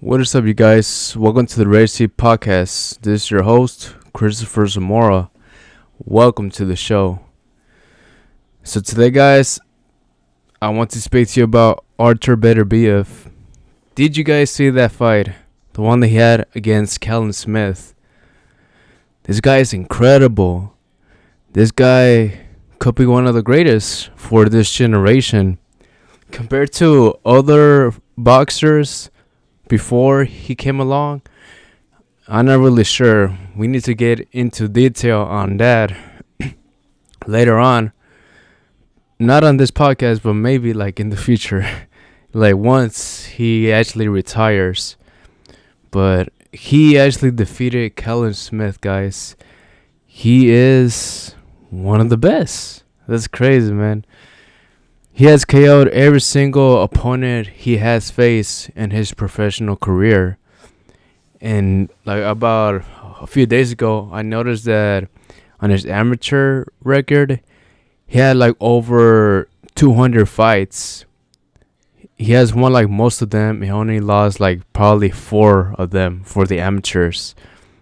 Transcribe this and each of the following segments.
What is up, you guys? Welcome to the Racy Podcast. This is your host, Cristopher Zamora. Welcome to the show. So today, guys, I want to speak to you about Artur Beterbiev. Did you guys see that fight? The one that he had against Callum Smith. This guy is incredible. This guy could be one of the greatest for this generation. Compared to other boxers before he came along, I'm not really sure. We need to get into detail on that later on. Not on this podcast, but maybe like in the future. Like once he actually retires. But he actually defeated Callum Smith, guys. He is one of the best. That's crazy, man. He has KO'd every single opponent he has faced in his professional career. And like about a few days ago, I noticed that on his amateur record, he had like over 200 fights. He has won like most of them. He only lost like probably 4 of them for the amateurs,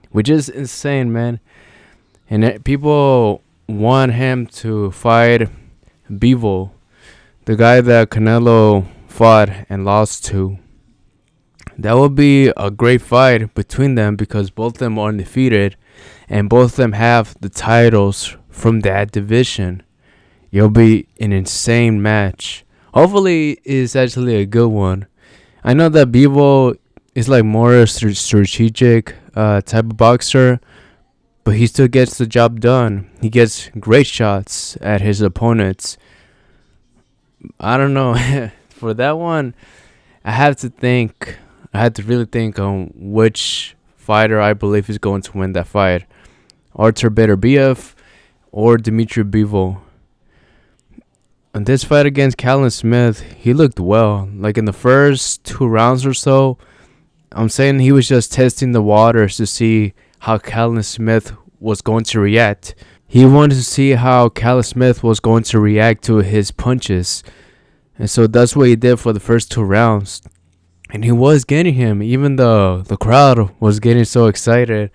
which is insane, man. And people want him to fight Bivol, the guy that Canelo fought and lost to. That would be a great fight between them because both of them are undefeated and both of them have the titles from that division. It'll be an insane match. Hopefully it's actually a good one. I know that Bivol is like more a strategic type of boxer, but he still gets the job done. He gets great shots at his opponents. I don't know. For that one, I had to really think on which fighter I believe is going to win that fight. Artur Beterbiev or Dmitry Bivol. In this fight against Callum Smith, he looked well. Like in the first 2 rounds or so, I'm saying he was just testing the waters to see how Callum Smith was going to react. He wanted to see how Callum Smith was going to react to his punches. And so that's what he did for the first 2 rounds. And he was getting him, even though the crowd was getting so excited.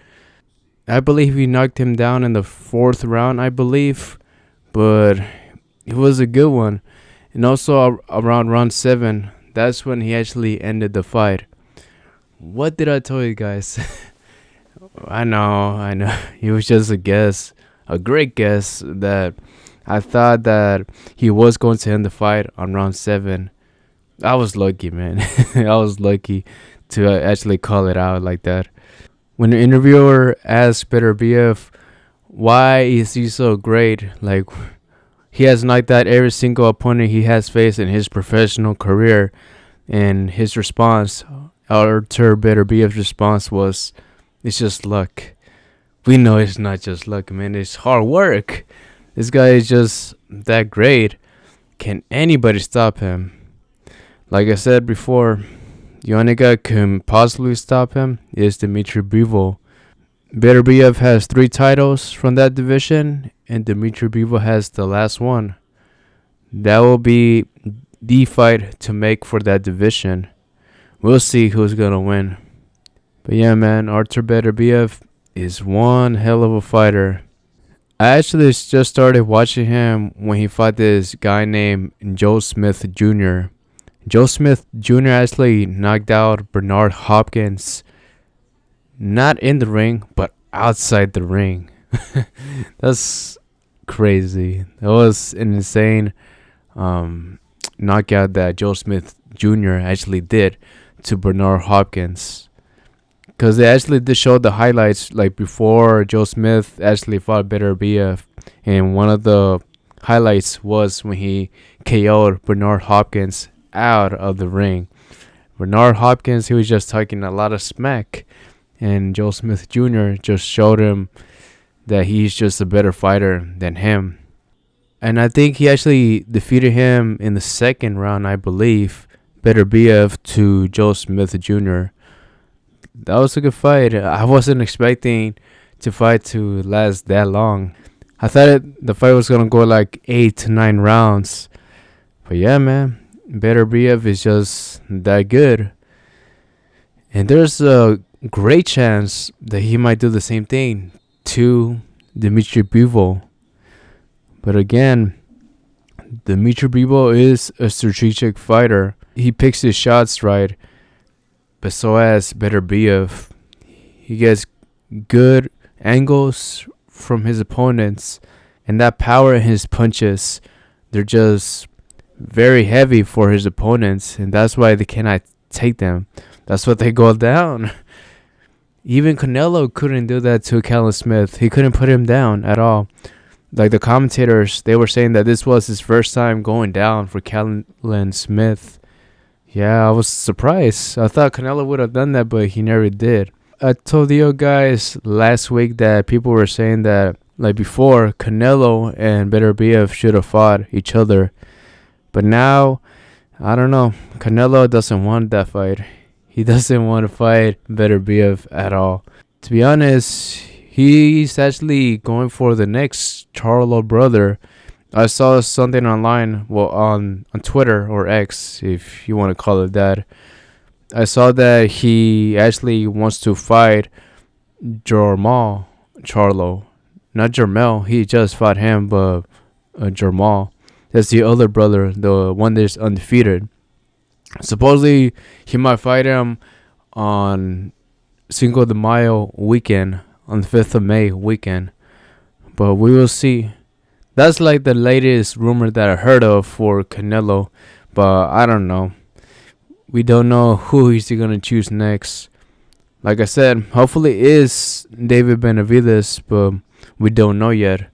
I believe he knocked him down in the 4th round, I believe. But it was a good one. And also around round 7, that's when he actually ended the fight. What did I tell you guys? I know. It was just a guess. A great guess that I thought that he was going to end the fight on round 7. I was lucky, man. I was lucky to actually call it out like that. When the interviewer asked Beterbiev why is he so great, like he has knocked out every single opponent he has faced in his professional career, and his response, Artur Beterbiev's response was, "It's just luck." We know it's not just luck, man. It's hard work. This guy is just that great. Can anybody stop him? Like I said before, the only guy can possibly stop him is Dmitry Bivol. Beterbiev has 3 titles from that division, and Dmitry Bivol has the last one. That will be the fight to make for that division. We'll see who's gonna win. But yeah, man, Artur Beterbiev is one hell of a fighter. I actually just started watching him when he fought this guy named Joe Smith Jr. Joe Smith Jr. actually knocked out Bernard Hopkins, not in the ring, but outside the ring. That's crazy. That was an insane knockout that Joe Smith Jr. actually did to Bernard Hopkins. Because they actually did show the highlights like before Joe Smith actually fought Beterbiev. And one of the highlights was when he KO'd Bernard Hopkins out of the ring. Bernard Hopkins, he was just talking a lot of smack. And Joe Smith Jr. just showed him that he's just a better fighter than him. And I think he actually defeated him in the 2nd round, I believe. Beterbiev to Joe Smith Jr. That was a good fight. I wasn't expecting the fight to last that long. I thought the fight was going to go like 8 to 9 rounds. But yeah, man, Beterbiev is just that good. And there's a great chance that he might do the same thing to Dmitry Bivol. But again, Dmitry Bivol is a strategic fighter. He picks his shots right, but so has Beterbiev. He gets good angles from his opponents, and that power in his punches, they're just very heavy for his opponents, and that's why they cannot take them. That's what they go down. Even Canelo couldn't do that to Callum Smith. He couldn't put him down at all. Like the commentators, they were saying that this was his first time going down for Callum Smith. Yeah, I was surprised. I thought Canelo would have done that, but he never did. I told you guys last week that people were saying that, like before, Canelo and Beterbiev should have fought each other. But now, I don't know. Canelo doesn't want that fight. He doesn't want to fight Beterbiev at all. To be honest, he's actually going for the next Charlo brother. I saw something online, well, on Twitter or X, if you want to call it that. I saw that he actually wants to fight Jermall Charlo. Not Jermell, he just fought him, but Jermall. That's the other brother, the one that's undefeated. Supposedly, he might fight him on Cinco de Mayo weekend, on the 5th of May weekend. But we will see. That's like the latest rumor that I heard of for Canelo. But I don't know. We don't know who he's going to choose next. Like I said, hopefully it is David Benavidez, but we don't know yet.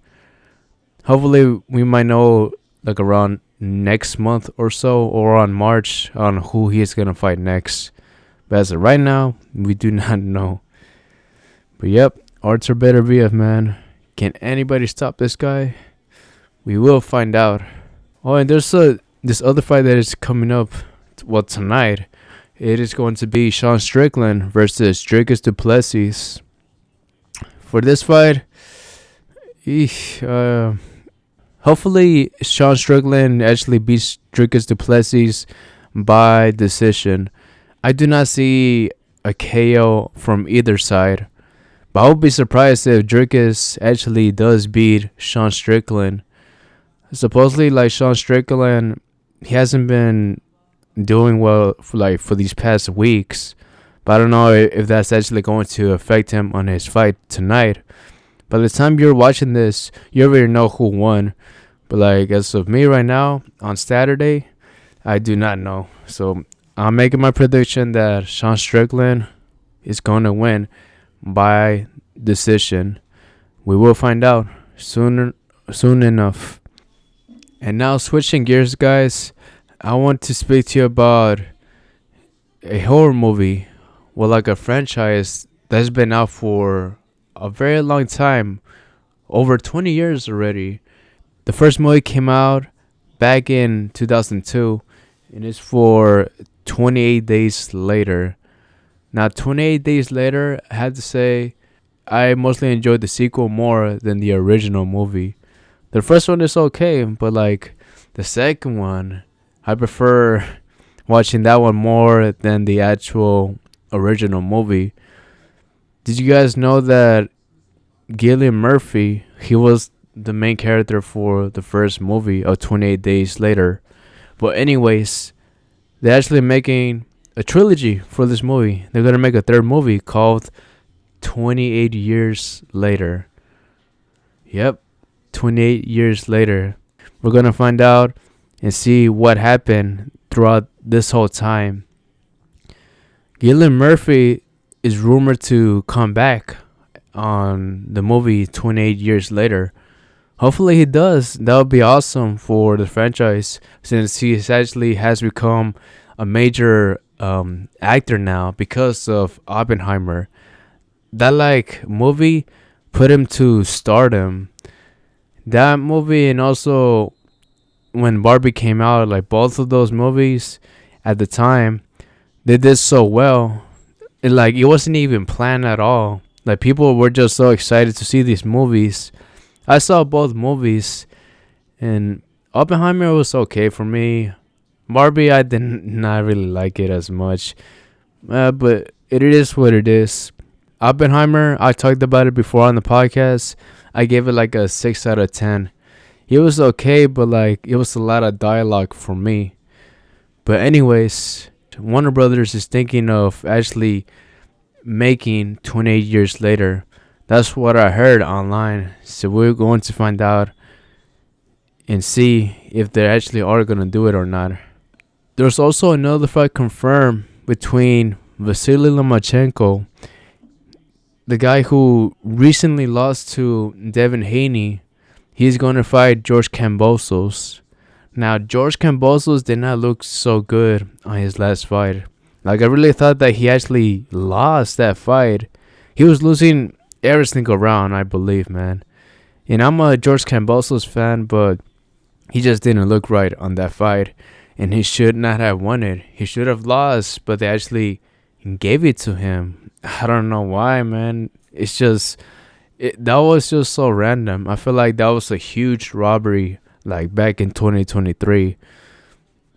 Hopefully we might know like around next month or so, or on March, on who he is going to fight next. But as of right now, we do not know. But yep, Artur Beterbiev, man. Can anybody stop this guy? We will find out. Oh, and there's this other fight that is coming up. Well, tonight. It is going to be Sean Strickland versus Dricus Du Plessis. For this fight, hopefully Sean Strickland actually beats Dricus Du Plessis by decision. I do not see a KO from either side. But I would be surprised if Dricus actually does beat Sean Strickland. Supposedly, like, Sean Strickland, he hasn't been doing well for these past weeks. But I don't know if that's actually going to affect him on his fight tonight. By the time you're watching this, you already know who won. But like, as of me right now, on Saturday, I do not know. So I'm making my prediction that Sean Strickland is going to win by decision. We will find out soon enough. And now, switching gears, guys, I want to speak to you about a horror movie, well, like a franchise that's been out for a very long time, over 20 years already. The first movie came out back in 2002, and it's for 28 Days Later. Now, 28 Days Later, I had to say, I mostly enjoyed the sequel more than the original movie. The first one is okay, but like the second one, I prefer watching that one more than the actual original movie. Did you guys know that Cillian Murphy, he was the main character for the first movie of 28 Days Later? But anyways, they're actually making a trilogy for this movie. They're going to make a third movie called 28 Years Later. Yep, 28 years later. We're going to find out and see what happened throughout this whole time. Cillian Murphy is rumored to come back on the movie 28 Years Later. Hopefully he does. That would be awesome for the franchise, since he actually has become a major actor now because of Oppenheimer. That like movie put him to stardom. That movie, and also when Barbie came out, like both of those movies at the time, they did so well. It wasn't even planned at all. Like, people were just so excited to see these movies. I saw both movies, and Oppenheimer was okay for me. Barbie, I did not really like it as much. But it is what it is. Oppenheimer, I talked about it before on the podcast. I gave it like a 6 out of 10. It was okay, but like it was a lot of dialogue for me. But anyways, Warner Brothers is thinking of actually making 28 years later. That's what I heard online. So we're going to find out and see if they actually are going to do it or not. There's also another fight confirmed between Vasily Lomachenko, the guy who recently lost to Devin Haney. He's going to fight George Kambosos. Now, George Kambosos did not look so good on his last fight. Like, I really thought that he actually lost that fight. He was losing every single round, I believe, man. And I'm a George Kambosos fan, but he just didn't look right on that fight. And he should not have won it. He should have lost, but they actually gave it to him. I don't know why, man. It's just... that was just so random. I feel like that was a huge robbery, like back in 2023.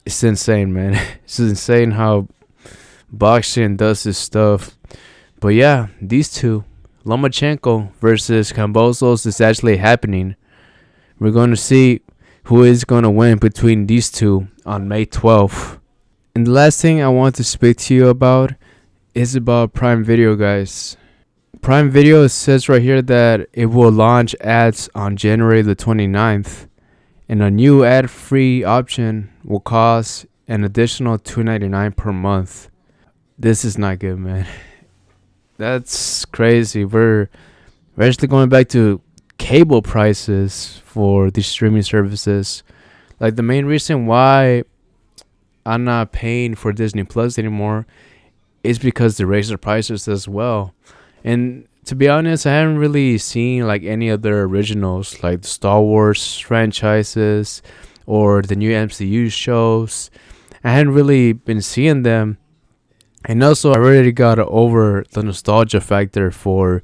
It's insane, man. It's insane how boxing does this stuff. But yeah, these two, Lomachenko versus Kambosos, is actually happening. We're going to see who is going to win between these two on May 12th. And the last thing I want to speak to you about is about Prime Video, guys. Prime Video says right here that it will launch ads on January the 29th, and a new ad-free option will cost an additional $2.99 per month. This is not good, man. That's crazy. We're actually going back to cable prices for these streaming services. Like, the main reason why I'm not paying for Disney Plus anymore is because they raised their prices as well. And to be honest, I haven't really seen like any other originals like the Star Wars franchises or the new MCU shows. I hadn't really been seeing them. And also, I already got over the nostalgia factor for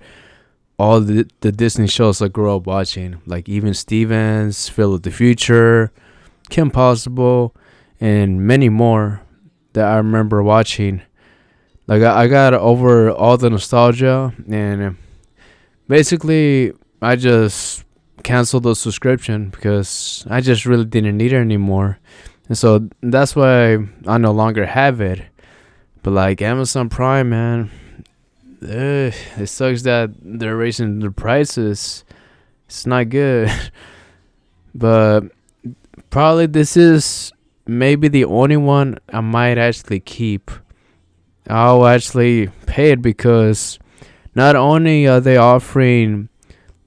all the Disney shows I grew up watching. Like Even Stevens, Phil of the Future, Kim Possible, and many more that I remember watching. Like, I got over all the nostalgia, and basically I just canceled the subscription because I just really didn't need it anymore. And so that's why I no longer have it. But like Amazon Prime, man, it sucks that they're raising the prices. It's not good. But probably this is maybe the only one I might actually keep. I'll actually pay it because not only are they offering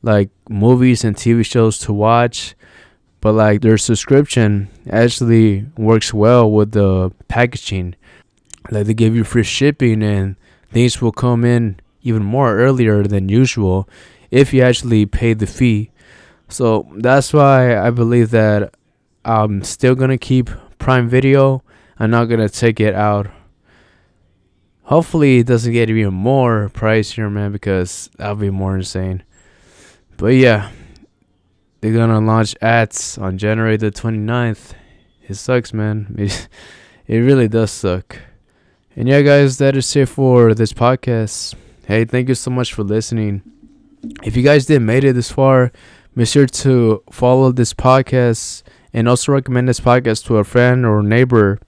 like movies and TV shows to watch, but like their subscription actually works well with the packaging. Like, they give you free shipping and things will come in even more earlier than usual if you actually pay the fee. So that's why I believe that I'm still going to keep Prime Video. I'm not going to take it out. Hopefully it doesn't get even more pricier, man, because that'll be more insane. But yeah, they're going to launch ads on January the 29th. It sucks, man. It really does suck. And yeah, guys, that is it for this podcast. Hey, thank you so much for listening. If you guys did made it this far, make sure to follow this podcast and also recommend this podcast to a friend or neighbor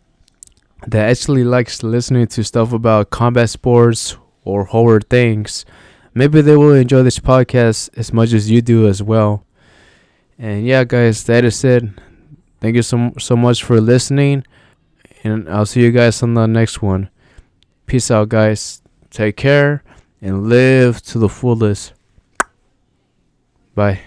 that actually likes listening to stuff about combat sports or horror things. Maybe they will enjoy this podcast as much as you do as well. And yeah, guys, that is it. Thank you so much for listening, and I'll see you guys on the next one. Peace out, guys. Take care and live to the fullest. Bye.